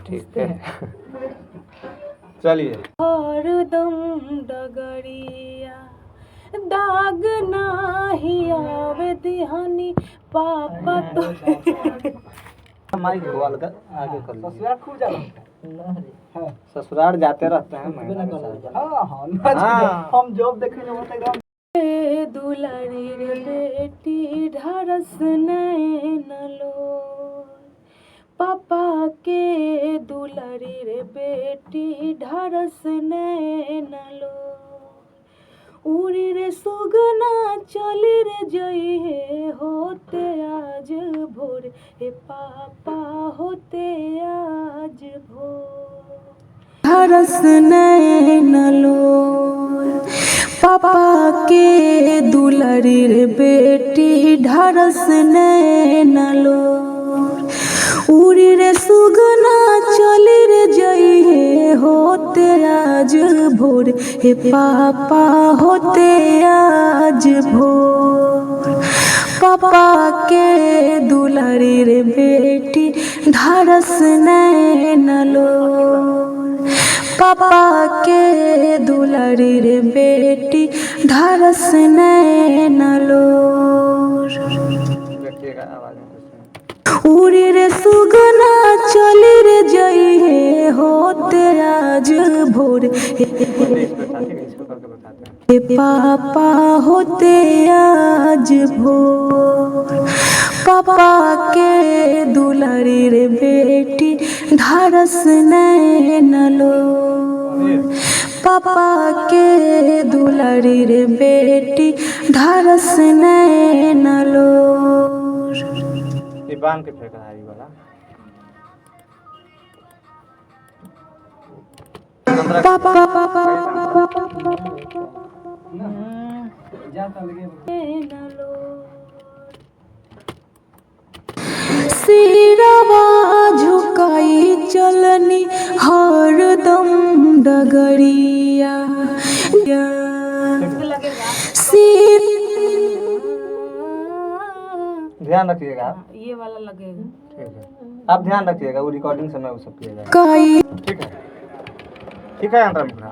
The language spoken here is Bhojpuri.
ठीक है चलिए। हरदम डगरिया दाग नाही आवे दिहानी पापा तो माइक बोल कर आगे कर लो। ससुराल खूब जाते ससुराल जाते रहते हैं। हाँ हम जॉब देखे एकदम दुलारी रे बेटी ढारस नैन लो पापा के दुलारी रे बेटी ढारस नैन लो उड़ी रे सुगना चली रे जई हे होते आज भोर हे पापा होते आज भोर ढारस नैन लो पापा के दुलारी रे बेटी ढारस नैन लो उड़ी रे सुगना चली रे जई हे होते आज भोर हे पापा होते आज भोर पापा के दुलारी रे बेटी ढारस नैन लो पापा के दुलारी रे बेटी ढारस नैन लो उड़ी रे सुगना चली रे जई हे होते आज भोर हे पापा होते आज भोर पापा के दुलारी रे बेटी ढारस नैन लो पापा के दुलारी रे बेटी ढारस नैन लो। ये बांध के फेंका है ये वाला सिरवा झुकाई चलनी हरदम डगरिया ध्यान रखिएगा आप। ये वाला लगेगा ठीक है आप ध्यान रखिएगा वो रिकॉर्डिंग समय वो सब किएगा। काई ठीक है अंतरा मिश्रा।